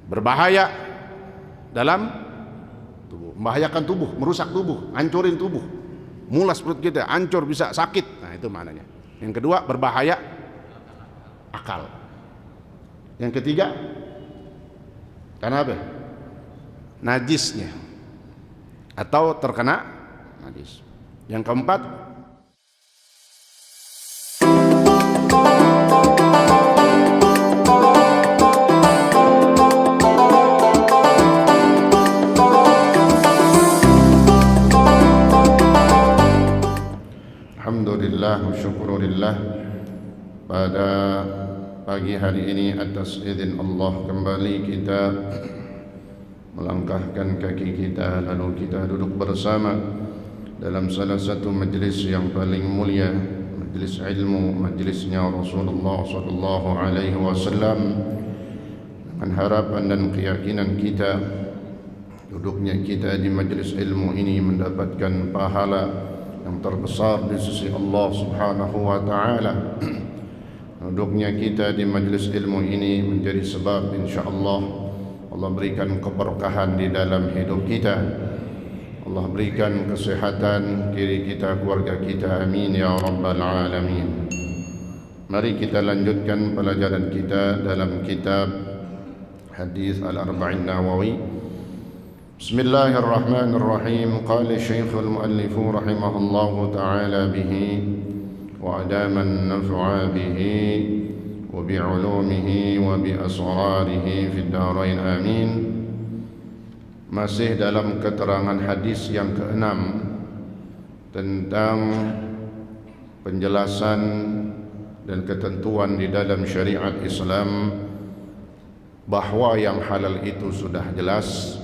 berbahaya dalam tubuh, membahayakan tubuh, merusak tubuh, hancurin tubuh, mulas perut kita, hancur, bisa sakit. Nah, itu maknanya. Yang kedua, berbahaya akal. Yang ketiga, karena apa? Najisnya atau terkena najis. Yang keempat, alhamdulillah wa syukurillah, pada pagi hari ini atas izin Allah kembali kita melangkahkan kaki kita lalu kita duduk bersama dalam salah satu majlis yang paling mulia, majlis ilmu, majlisnya Rasulullah sallallahu alaihi wasallam, dengan harapan dan keyakinan kita duduknya kita di majlis ilmu ini mendapatkan pahala yang terbesar di sisi Allah Subhanahu wa taala. Duduknya kita di majlis ilmu ini menjadi sebab insyaallah Allah berikan keberkahan di dalam hidup kita. Allah berikan kesehatan diri kita, keluarga kita, amin ya rabbal alamin. Mari kita lanjutkan pelajaran kita dalam kitab Hadis Al-Arba'in Nawawi. Bismillahirrahmanirrahim. Qala Syekhul Muallif rahimahullahu taala bihi wa adama an-naf'a bihi wa bi'ulumihi wa bi'asrarihi fid darain amin. Masih dalam keterangan hadis yang ke-6 tentang penjelasan dan ketentuan di dalam syariat Islam bahwa yang halal itu sudah jelas,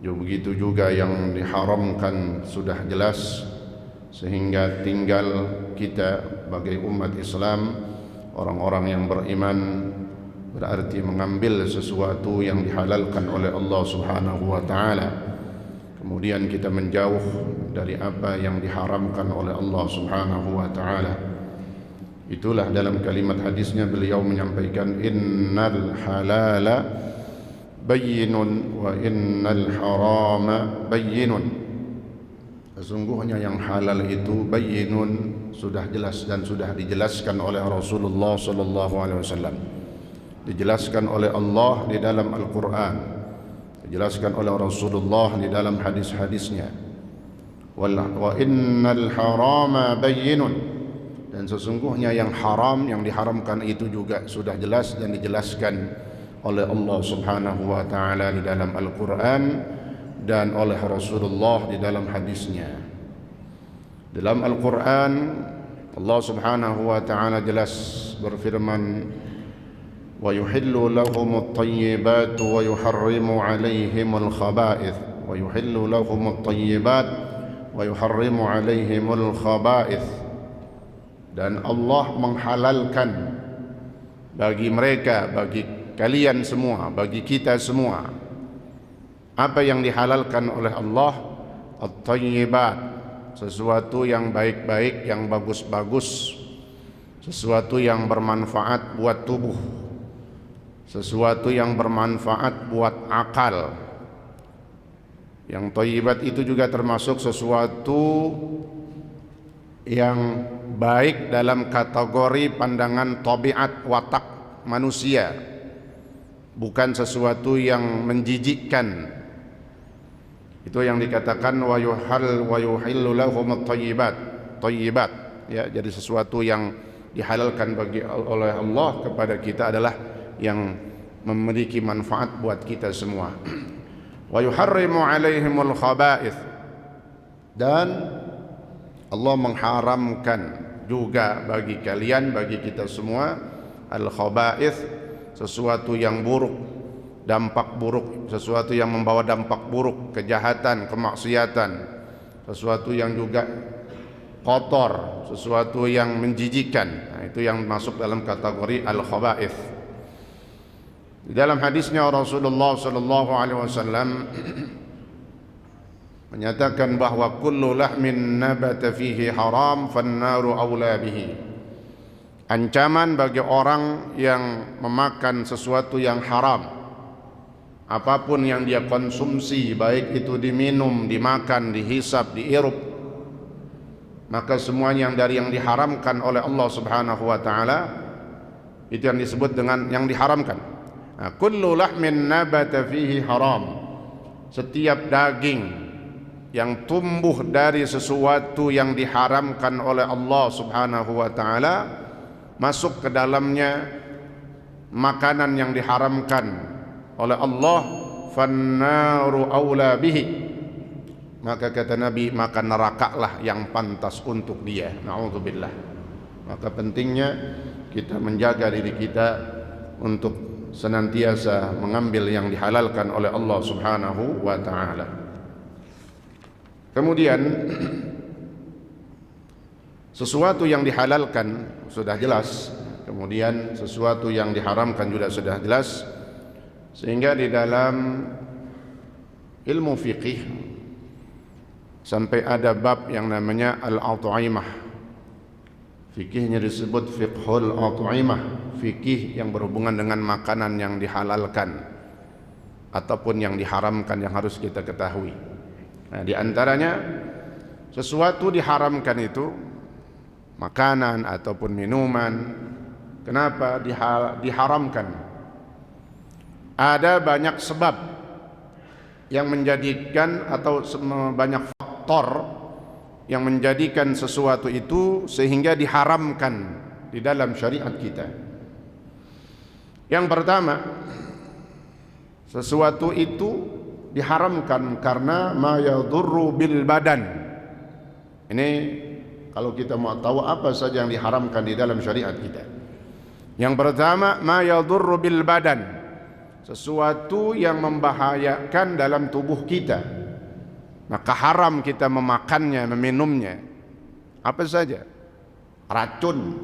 begitu juga yang diharamkan sudah jelas, sehingga tinggal kita sebagai umat Islam, orang-orang yang beriman, berarti mengambil sesuatu yang dihalalkan oleh Allah Subhanahu wa taala, kemudian kita menjauh dari apa yang diharamkan oleh Allah Subhanahu wa taala. Itulah dalam kalimat hadisnya beliau menyampaikan, innal halala bayyinun wa innal harama bayyinun. Sesungguhnya yang halal itu bayyinun, sudah jelas dan sudah dijelaskan oleh Rasulullah sallallahu alaihi wasallam, dijelaskan oleh Allah di dalam Al-Quran, dijelaskan oleh Rasulullah di dalam hadis-hadisnya. Wa innal harama bayyinun, dan sesungguhnya yang haram, yang diharamkan itu juga sudah jelas dan dijelaskan oleh Allah Subhanahu wa taala di dalam Al-Quran dan oleh Rasulullah di dalam hadisnya. Dalam Al-Quran Allah Subhanahu wa taala jelas berfirman, wa yuhillu lahumut thayyibat wa yuharrimu 'alaihimul khaba'ith, wa yuhillu lahumut thayyibat wa yuharrimu 'alaihimul khaba'ith. Dan Allah menghalalkan bagi mereka, bagi kalian semua, bagi kita semua, apa yang dihalalkan oleh Allah, at-thayyibat, sesuatu yang baik-baik, yang bagus-bagus, sesuatu yang bermanfaat buat tubuh, sesuatu yang bermanfaat buat akal. Yang thayyibat itu juga termasuk sesuatu yang baik dalam kategori pandangan tabiat watak manusia, bukan sesuatu yang menjijikkan. Itu yang dikatakan wa yuhillu lahumut thayyibat, thayyibat ya, jadi sesuatu yang dihalalkan bagi oleh Allah kepada kita adalah yang memiliki manfaat buat kita semua. Wa yuharrimu 'alaihimul khaba'ith, dan Allah mengharamkan juga bagi kalian, bagi kita semua, al-khaba'ith, sesuatu yang buruk, dampak buruk, sesuatu yang membawa dampak buruk, kejahatan, kemaksiatan, sesuatu yang juga kotor, sesuatu yang menjijikan. Nah, itu yang masuk dalam kategori al-khaba'ith. Di dalam hadisnya Rasulullah sallallahu alaihi wasallam menyatakan bahwa kullu lahmin nabata fihi haram fannaru aula bihi. Ancaman bagi orang yang memakan sesuatu yang haram, apapun yang dia konsumsi, baik itu diminum, dimakan, dihisap, dihirup, maka semuanya yang dari yang diharamkan oleh Allah Subhanahu wa taala itu yang disebut dengan yang diharamkan. Nah, kullu lahmin nabata fihi haram. Setiap daging yang tumbuh dari sesuatu yang diharamkan oleh Allah Subhanahu wa taala, masuk ke dalamnya makanan yang diharamkan oleh Allah, fannaru aula bihi, maka kata Nabi, maka nerakalah yang pantas untuk dia. Na'udzubillah. Maka pentingnya kita menjaga diri kita untuk senantiasa mengambil yang dihalalkan oleh Allah Subhanahu wa taala. Kemudian sesuatu yang dihalalkan sudah jelas, kemudian sesuatu yang diharamkan juga sudah jelas, sehingga di dalam ilmu fiqih sampai ada bab yang namanya al-at'imah. Fikihnya disebut fiqhul at'imah, fikih yang berhubungan dengan makanan yang dihalalkan ataupun yang diharamkan yang harus kita ketahui. Nah, di antaranya sesuatu diharamkan itu makanan ataupun minuman. Kenapa diharamkan? Ada banyak sebab yang menjadikan atau banyak faktor yang menjadikan sesuatu itu sehingga diharamkan di dalam syariat kita. Yang pertama, sesuatu itu diharamkan karena ma yadurru bil badan. Ini kalau kita mau tahu apa saja yang diharamkan di dalam syariat kita. Yang pertama, ma yadurru bil badan, sesuatu yang membahayakan dalam tubuh kita, maka haram kita memakannya, meminumnya. Apa saja? Racun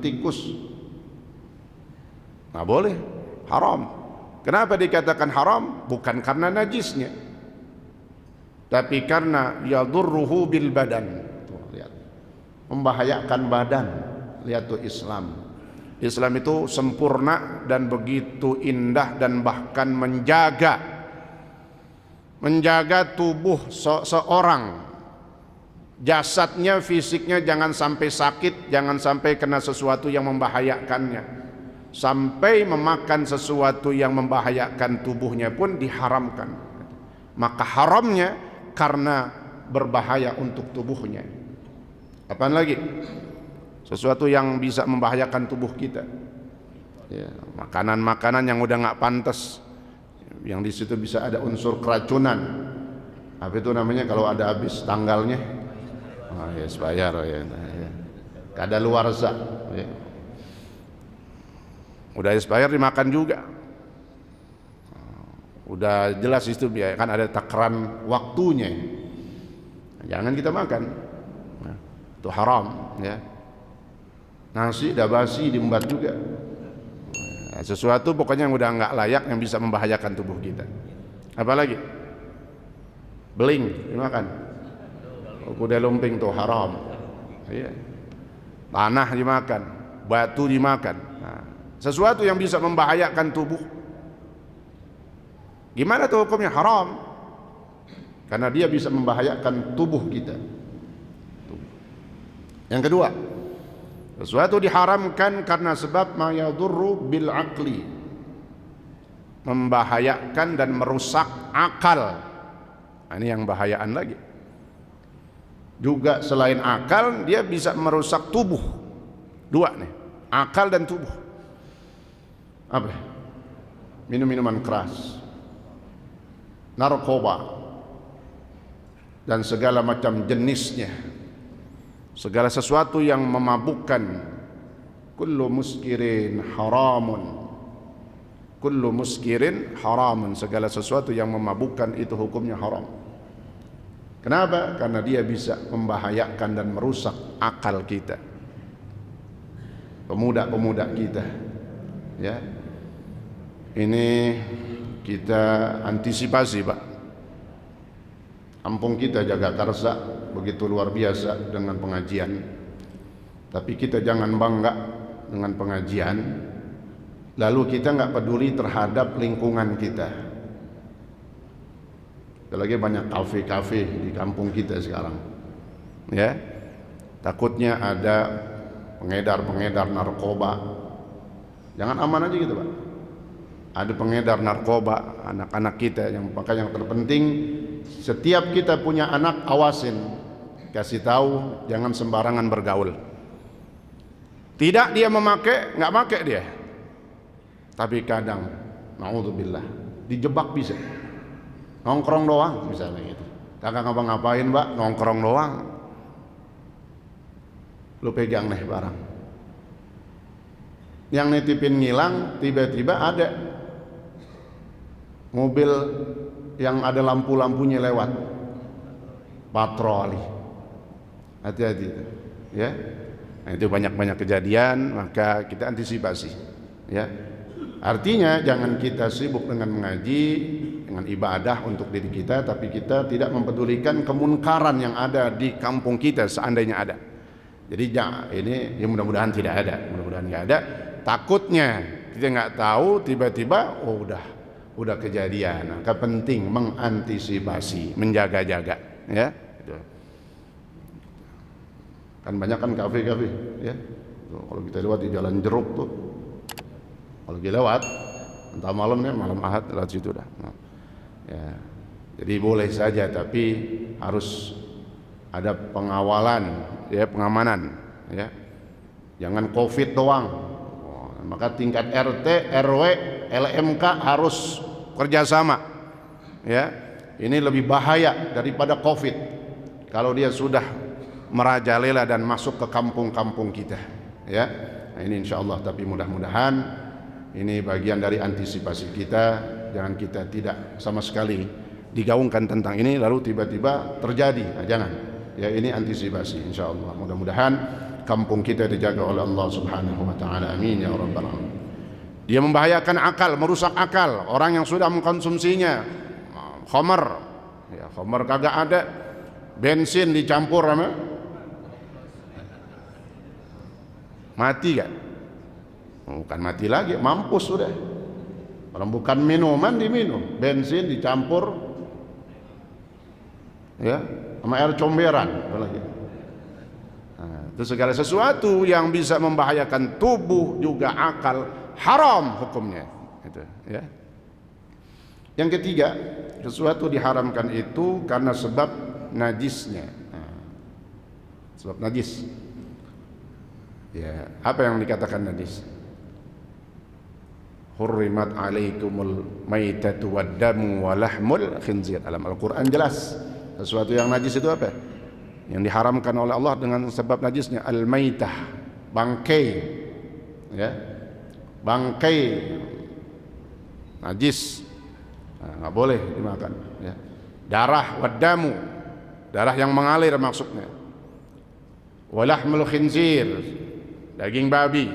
tikus nggak boleh, haram. Kenapa dikatakan haram? Bukan karena najisnya, tapi karena yadurruhu bil badan. Tuh, lihat, membahayakan badan. Lihat tuh Islam itu sempurna dan begitu indah, dan bahkan menjaga tubuh seorang, jasadnya, fisiknya jangan sampai sakit, jangan sampai kena sesuatu yang membahayakannya. Sampai memakan sesuatu yang membahayakan tubuhnya pun diharamkan. Maka haramnya karena berbahaya untuk tubuhnya. Apaan lagi? Sesuatu yang bisa membahayakan tubuh kita. Ya, makanan-makanan yang udah nggak pantas, yang di situ bisa ada unsur keracunan. Apa itu namanya kalau ada habis tanggalnya? Oh, ya, expired, ya. Kadaluarsa. Ya. Udah expired dimakan juga. Udah jelas itu ya, kan ada takaran waktunya. Jangan kita makan. Nah, itu haram, ya. Nasi dah basi diembat juga. Nah, sesuatu pokoknya yang udah nggak layak, yang bisa membahayakan tubuh kita. Apalagi? Beling dimakan. Kuda lumping tuh haram. Ya. Tanah dimakan, batu dimakan. Nah, sesuatu yang bisa membahayakan tubuh, gimana tuh hukumnya? Haram, karena dia bisa membahayakan tubuh kita. Yang kedua, sesuatu diharamkan karena sebab ma yadurru bil aqli, membahayakan dan merusak akal. Nah, ini yang bahayaan lagi. Juga selain akal, dia bisa merusak tubuh. Dua nih, akal dan tubuh. Apa? Minum-minuman keras, narkoba, dan segala macam jenisnya, segala sesuatu yang memabukkan. Kullu muskirin haramun, kullu muskirin haramun, segala sesuatu yang memabukkan itu hukumnya haram. Kenapa? Karena dia bisa membahayakan dan merusak akal kita, pemuda-pemuda kita, ya. Ini kita antisipasi, Pak. Kampung kita Jagakarsa begitu luar biasa dengan pengajian. Tapi kita jangan bangga dengan pengajian, lalu kita nggak peduli terhadap lingkungan kita. Apalagi banyak kafe-kafe di kampung kita sekarang, ya. Takutnya ada pengedar-pengedar narkoba. Jangan aman aja gitu, Pak. Ada pengedar narkoba, anak-anak kita. Maka yang terpenting, setiap kita punya anak, awasin, kasih tahu, jangan sembarangan bergaul. Tidak dia memakai, nggak pakai dia. Tapi kadang, naudzubillah, dijebak bisa. Nongkrong doang misalnya gitu. Kagak ngapa-ngapain, Mbak, nongkrong doang. Lu pegang nih barang. Yang nitipin ngilang, tiba-tiba ada mobil yang ada lampu-lampunya lewat, patroli. Hati-hati itu, ya. Nah, itu banyak-banyak kejadian, maka kita antisipasi, ya. Artinya jangan kita sibuk dengan mengaji, dengan ibadah untuk diri kita, tapi kita tidak mempedulikan kemunkaran yang ada di kampung kita seandainya ada. Jadi ini ya mudah-mudahan tidak ada, mudah-mudahan nggak ada. Takutnya kita nggak tahu, tiba-tiba udah kejadian. Maka penting mengantisipasi, menjaga-jaga, ya. Kan banyak kan kafe-kafe, ya. Tuh, kalau kita lewat di Jalan Jeruk tuh, kalau kita lewat entah malamnya, malam Ahad lewat situ dah. Nah, ya. Jadi boleh saja, tapi harus ada pengawalan, ya, pengamanan, ya. Jangan COVID doang. Maka tingkat RT, RW, LMK harus kerjasama, ya. Ini lebih bahaya daripada COVID kalau dia sudah merajalela dan masuk ke kampung-kampung kita, ya. Nah, ini insyaallah, tapi mudah-mudahan ini bagian dari antisipasi kita. Jangan kita tidak sama sekali digaungkan tentang ini lalu tiba-tiba terjadi. Nah, jangan, ya. Ini antisipasi insyaallah. Mudah-mudahan kampung kita dijaga oleh Allah Subhanahu wa taala. Amin ya rabbal alamin. Dia membahayakan akal, merusak akal orang yang sudah mengkonsumsinya. Khamar, ya, khamar kagak ada, bensin dicampur sama, mati kan? Bukan mati lagi, mampus sudah. Orang bukan minuman diminum, bensin dicampur, ya, sama air comberan, apalagi. Nah, itu segala sesuatu yang bisa membahayakan tubuh juga akal, haram hukumnya. Itu, ya. Yang ketiga, sesuatu diharamkan itu karena sebab najisnya. Nah, sebab najis. Ya, apa yang dikatakan najis? Hurrimat alaikumul maitatu waddamu walahmul khinzir. Dalam Al-Quran jelas sesuatu yang najis itu apa? Yang diharamkan oleh Allah dengan sebab najisnya al-maitah, bangkai, ya, bangkai najis, nggak boleh dimakan, ya. Darah, waddamu, darah yang mengalir maksudnya. Walahmul khinzir, daging babi,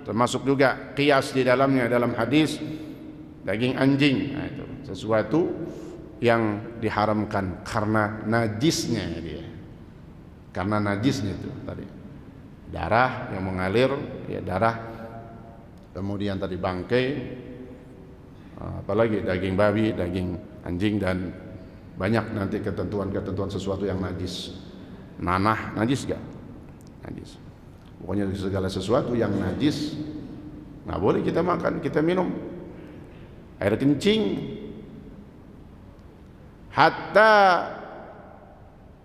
termasuk juga qiyas di dalamnya dalam hadis daging anjing. Nah, itu sesuatu yang diharamkan karena najisnya dia, karena najisnya itu tadi darah yang mengalir, ya, darah, kemudian tadi bangkai, apalagi daging babi, daging anjing, dan banyak nanti ketentuan-ketentuan sesuatu yang najis. Nanah najis gak? Najis. Pokoknya segala sesuatu yang najis nggak boleh kita makan, kita minum. Air kencing, hatta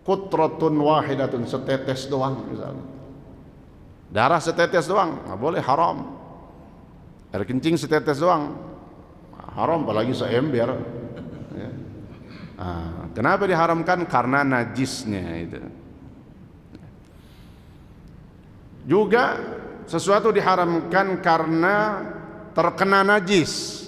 qutratun wahidatun, setetes doang misalnya. Darah setetes doang nggak boleh, haram. Air kencing setetes doang haram, apalagi seember, ya. Nah, kenapa diharamkan? Karena najisnya itu. Juga sesuatu diharamkan karena terkena najis.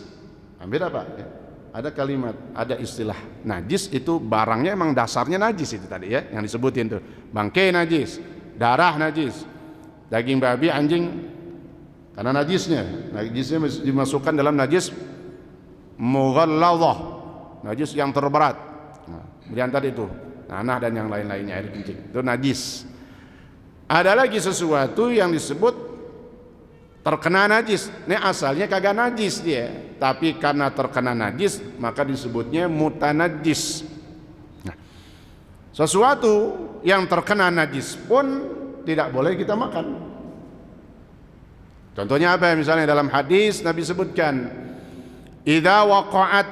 Beda, Pak, ya. Ada kalimat, ada istilah najis itu barangnya emang dasarnya najis itu tadi, ya, yang disebutin tuh. Bangkai najis, darah najis, daging babi, anjing, karena najisnya dimasukkan dalam najis mughalladhah, najis yang terberat. Nah, kemudian tadi itu nanah dan yang lain-lainnya, air kencing, itu najis. Ada lagi sesuatu yang disebut terkena najis. Ini asalnya kagak najis dia, tapi karena terkena najis maka disebutnya mutanajjis. Nah, sesuatu yang terkena najis pun tidak boleh kita makan. Contohnya apa? Misalnya dalam hadis Nabi sebutkan, idza waqa'at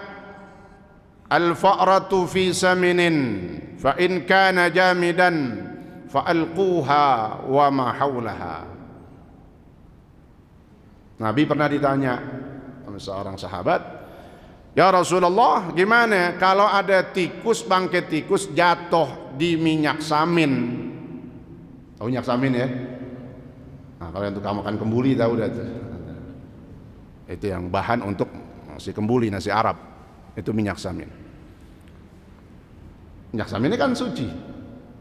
al-fa'ratu fi saminin fa in kana jamidan fa alquha wa ma haulaha. Nabi pernah ditanya oleh seorang sahabat, ya Rasulullah, gimana kalau ada tikus, bangkai tikus jatuh di minyak samin? Tahu minyak samin ya? Nah, kalau yang tukang makan kembuli tahu dah. Itu yang bahan untuk nasi kembuli, nasi Arab. Itu minyak samin. Minyak samin ini kan suci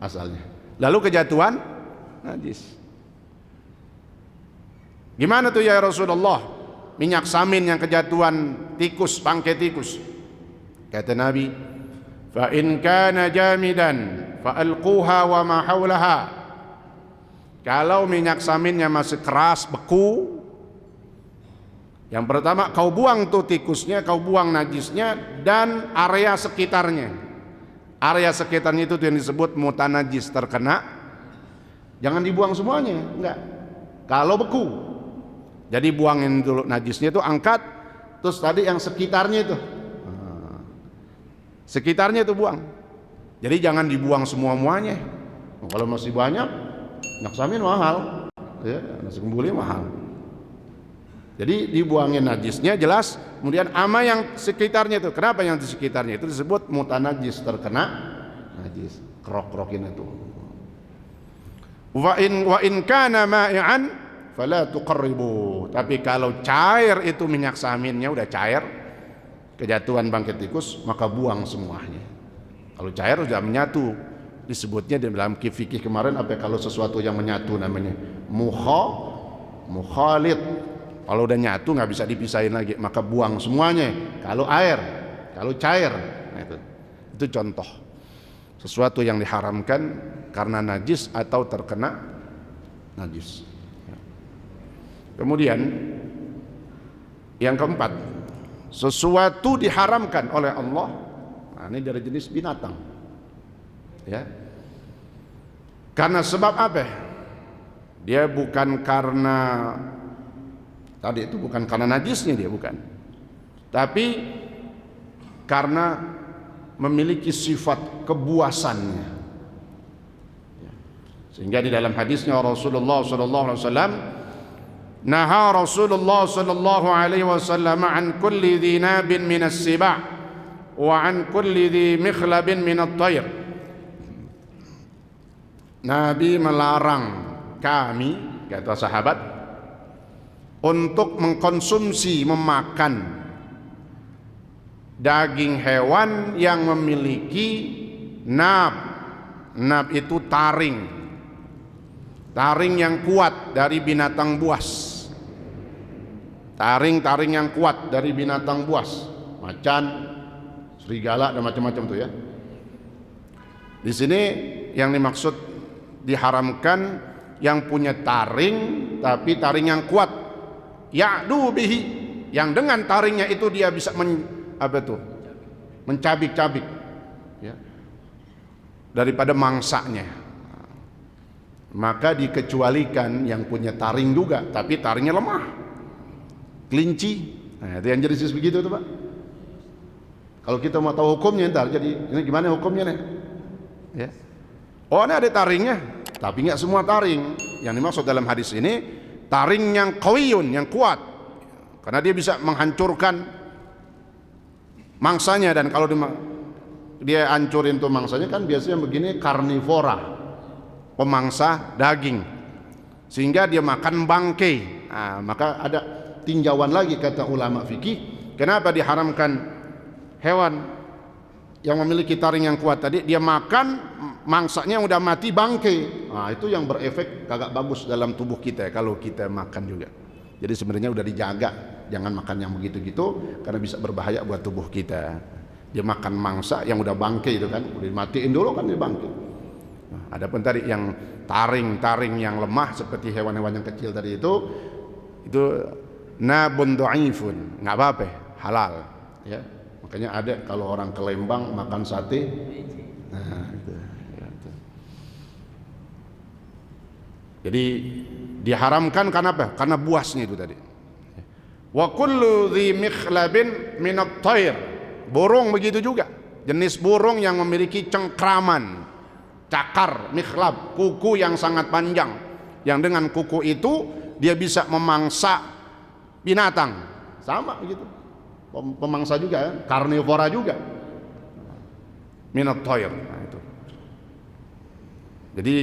asalnya. Lalu kejatuhan najis. Gimana tuh ya Rasulullah, minyak samin yang kejatuhan tikus, bangkai tikus? Kata Nabi, fa in kana jamidan fa alquha wa ma haulaha. Kalau minyak saminnya masih keras, beku, yang pertama kau buang tuh tikusnya, kau buang najisnya dan area sekitarnya. Area sekitarnya itu yang disebut mutanajis, terkena. Jangan dibuang semuanya, enggak. Kalau beku, jadi buangin dulu najisnya itu, angkat, terus tadi yang sekitarnya itu, sekitarnya itu buang. Jadi jangan dibuang semua-muanya. Kalau masih banyak, minyak samin mahal, ya, nasi kembuli mahal. Jadi dibuangin najisnya jelas, kemudian ama yang sekitarnya itu. Kenapa yang di sekitarnya itu disebut mutanajis, terkena najis, kerok-kerokin itu. Wa in kana ma'i'an fala tuqarribu. Tapi kalau cair itu minyak saminnya udah cair, kejatuhan bangkai tikus, maka buang semuanya. Kalau cair sudah menyatu, disebutnya di dalam fikih kemarin apa, kalau sesuatu yang menyatu namanya mukhalid. Kalau udah nyatu nggak bisa dipisahin lagi, maka buang semuanya. Kalau air, kalau cair, nah itu contoh sesuatu yang diharamkan karena najis atau terkena najis. Kemudian yang keempat, sesuatu diharamkan oleh Allah. Nah, ini dari jenis binatang, ya. Karena sebab apa? Dia bukan karena tadi itu, bukan karena najisnya dia, bukan, tapi karena memiliki sifat kebuasannya. Sehingga di dalam hadisnya Rasulullah sallallahu alaihi wasallam, naha Rasulullah sallallahu alaihi wasallam an kulli dhi nabin min as-siba' wa an kulli dhi mikhlabin min at-tayr. Nabi melarang kami, kata sahabat, untuk mengkonsumsi, memakan daging hewan yang memiliki nab. Nab itu taring, taring yang kuat dari binatang buas. Taring-taring yang kuat dari binatang buas, macan, serigala dan macam-macam tuh ya. Di sini yang dimaksud diharamkan yang punya taring, tapi taring yang kuat, ya'du bihi, yang dengan taringnya itu dia bisa mencabik-cabik, ya, daripada mangsanya. Maka dikecualikan yang punya taring juga, tapi taringnya lemah, kelinci. Nah, itu yang jenis begitu tuh Pak. Kalau kita mau tahu hukumnya ntar, jadi ini gimana hukumnya nih? Ya. Oh, ini ada taringnya, tapi nggak semua taring. Yang dimaksud dalam hadis ini taring yang qawiyun, yang kuat, karena dia bisa menghancurkan mangsanya. Dan kalau dia hancurin tuh mangsanya, kan biasanya begini, karnivora, pemangsa daging, sehingga dia makan bangkai. Nah, maka ada tinjauan lagi kata ulama fikih, kenapa diharamkan hewan yang memiliki taring yang kuat tadi, dia makan mangsanya udah mati bangkai. Nah, itu yang berefek kagak bagus dalam tubuh kita kalau kita makan juga. Jadi sebenarnya udah dijaga, jangan makan yang begitu-gitu karena bisa berbahaya buat tubuh kita. Dia makan mangsa yang udah bangkai itu kan, udah dimatiin dulu kan dia bangkai. Nah, adapun tadi yang taring-taring yang lemah seperti hewan-hewan yang kecil tadi itu, itu nabun dhaifun, nggak apa-apa, halal ya. Makanya ada kalau orang ke Lembang makan sate, nah itu, ya, itu. Jadi diharamkan karena apa? Karena buasnya itu tadi. Wa kullu dhi mikhlabin minat thair, burung begitu juga, jenis burung yang memiliki cengkraman, cakar, mikhlab, kuku yang sangat panjang, yang dengan kuku itu dia bisa memangsa binatang, sama begitu, pemangsa juga kan? Karnivora juga, minat thair. Nah, itu. Jadi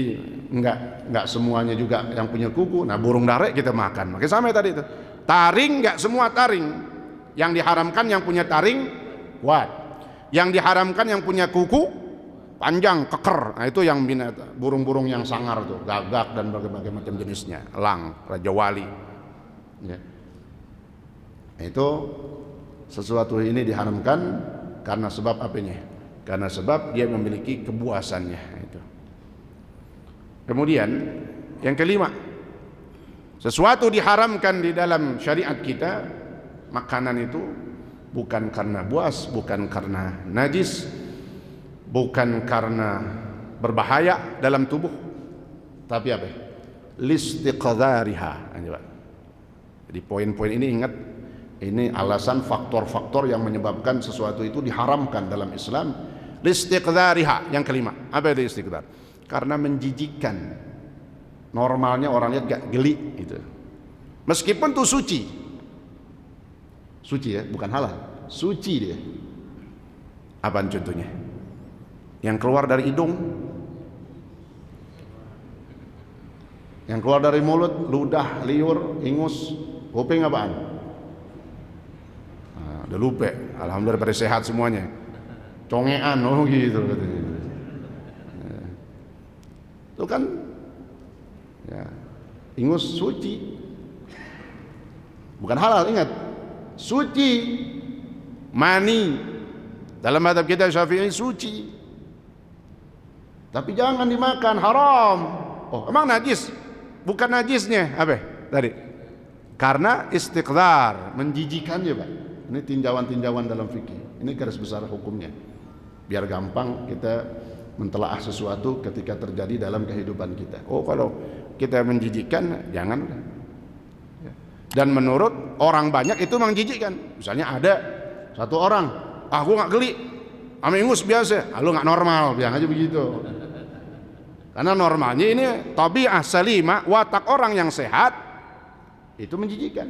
enggak semuanya juga yang punya kuku. Nah, burung darek kita makan, makanya sama tadi itu. Taring enggak semua taring. Yang diharamkan yang punya taring kuat, yang diharamkan yang punya kuku panjang, keker. Nah, itu yang binatang, burung-burung yang sangar tuh, gagak dan berbagai macam jenisnya, elang, raja wali ya. Nah, itu sesuatu ini diharamkan karena sebab apanya? Karena sebab dia memiliki kebuasannya itu. Kemudian yang kelima, sesuatu diharamkan di dalam syariat kita, makanan itu bukan karena buas, bukan karena najis, bukan karena berbahaya dalam tubuh, tapi apa? Listiqdhariha. Jadi poin-poin ini ingat, ini alasan faktor-faktor yang menyebabkan sesuatu itu diharamkan dalam Islam. Listiqdhariha, yang kelima. Apa itu istiqdhar? Karena menjijikkan. Normalnya orang lihat gak geli gitu. Meskipun itu suci. Suci ya, bukan halal. Suci dia. Apaan contohnya? Yang keluar dari hidung, yang keluar dari mulut, ludah, liur, ingus, kuping apaan? Nah, udah lupa. Alhamdulillah pada sehat semuanya. Congean, oh gitu katanya. Itu kan ya, ingus suci, bukan halal, ingat, suci. Mani dalam mazhab kita Syafi'i suci, tapi jangan dimakan, haram. Oh, emang najis? Bukan najisnya apa tadi? Karena istiqdhar, menjijikannya, Pak. Ini tinjauan-tinjauan dalam fikih. Ini garis besar hukumnya, biar gampang kita mentelaah sesuatu ketika terjadi dalam kehidupan kita. Oh, kalau kita menjijikkan, jangan. Dan menurut orang banyak itu menjijikkan. Misalnya ada satu orang, aku nggak geli, sama ingus biasa, lu nggak normal, bilang aja begitu. Karena normalnya ini tabi'ah salimah, watak orang yang sehat itu menjijikkan.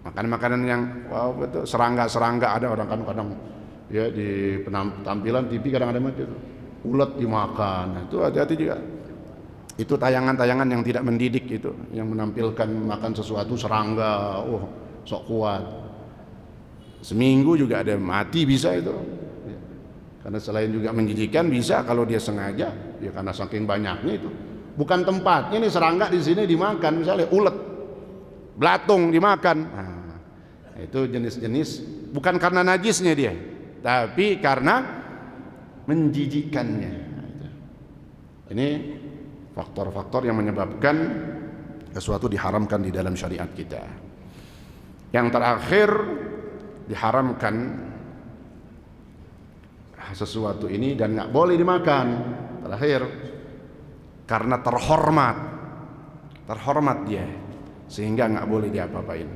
Makanan-makanan yang wow, betul, serangga-serangga, ada orang kan kadang ya di penampilan TV kadang-kadang itu ulet dimakan. Nah, itu hati-hati juga. Itu tayangan-tayangan yang tidak mendidik itu, yang menampilkan makan sesuatu serangga, oh sok kuat. Seminggu juga ada mati bisa itu. Karena selain juga menjijikkan, bisa kalau dia sengaja, ya karena saking banyaknya itu. Bukan tempatnya nih, serangga di sini dimakan, misalnya ulet, belatung dimakan. Nah, itu jenis-jenis bukan karena najisnya dia, tapi karena menjijikkannya. Ini faktor-faktor yang menyebabkan sesuatu diharamkan di dalam syariat kita. Yang terakhir, diharamkan sesuatu ini dan nggak boleh dimakan. Terakhir, karena terhormat dia, sehingga nggak boleh diapa-apain.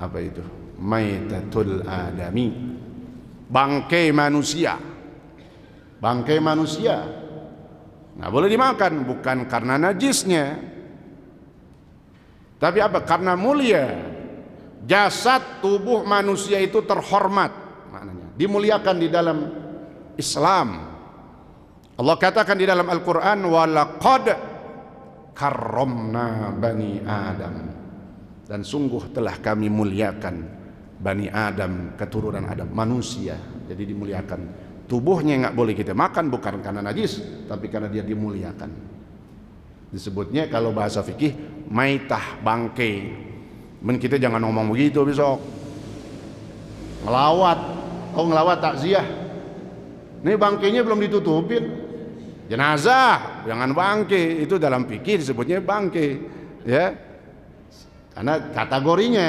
Apa itu? Maitatul adami, bangkai manusia. Bangkai manusia nggak boleh dimakan, bukan karena najisnya, tapi apa? Karena mulia. Jasad tubuh manusia itu terhormat, maknanya dimuliakan di dalam Islam. Allah katakan di dalam Al-Quran, walaqad karramna bani Adam, dan sungguh telah kami muliakan bani Adam, keturunan Adam, manusia. Jadi dimuliakan. Tubuhnya nggak boleh kita makan, bukan karena najis, tapi karena dia dimuliakan. Disebutnya kalau bahasa fikih maitah, bangkai. Men kita jangan ngomong begitu besok. Ngelawat, ngelawat takziah. Ini bangkainya belum ditutupin. Jenazah, jangan bangkai. Itu dalam fikih disebutnya bangkai. ya, karena kategorinya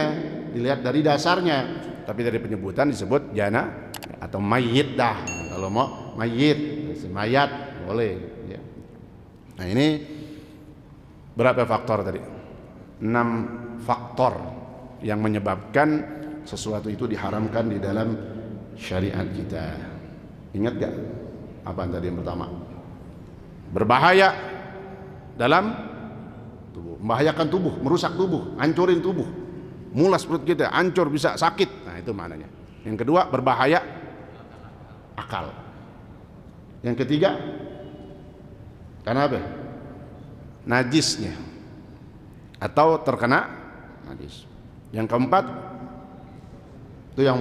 dilihat dari dasarnya, tapi dari penyebutan disebut jana atau mayit dah. Kalau mau mayat boleh. Ya. Nah ini berapa faktor tadi? 6 faktor yang menyebabkan sesuatu itu diharamkan di dalam syariat kita. Ingat gak apa tadi yang pertama? Berbahaya dalam tubuh, membahayakan tubuh, merusak tubuh, hancurin tubuh, mulas perut kita, hancur, bisa sakit. Nah itu maknanya. Yang kedua, berbahaya akal. Yang ketiga, karena apa? Najisnya atau terkena najis. Yang keempat, itu yang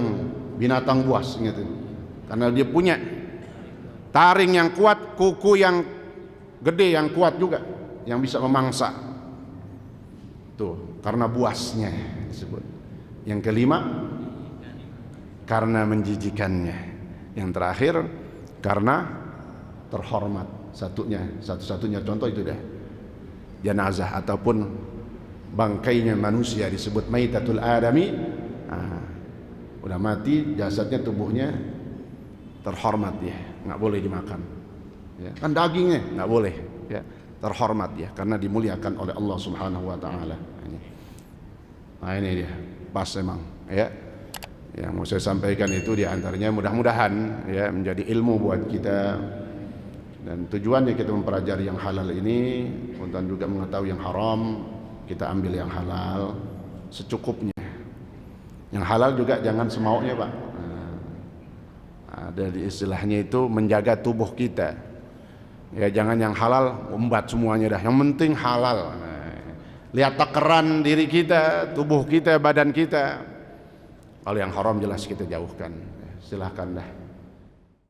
binatang buas, ingat itu. Karena dia punya taring yang kuat, kuku yang gede yang kuat juga, yang bisa memangsa. Tuh, karena buasnya disebut. Yang kelima, karena menjijikannya. Yang terakhir, karena terhormat. Satu-satunya contoh itu dah. Jenazah ataupun bangkainya manusia disebut maitatul adami. Udah mati, jasadnya, tubuhnya terhormat ya, nggak boleh dimakan. Ya, kan dagingnya nggak boleh, ya, terhormat ya, karena dimuliakan oleh Allah Subhanahu Wa Taala. Nah ini dia, pas emang, ya. Yang mau saya sampaikan itu diantaranya mudah-mudahan ya menjadi ilmu buat kita, dan tujuannya kita mempelajari yang halal ini dan juga mengetahui yang haram, kita ambil yang halal secukupnya. Yang halal juga jangan semaunya Pak. Ada di istilahnya itu menjaga tubuh kita. Ya jangan yang halal umbat semuanya dah. Yang penting halal. Lihat takaran diri kita, tubuh kita, badan kita. Kalau yang haram jelas kita jauhkan. Silahkan dah.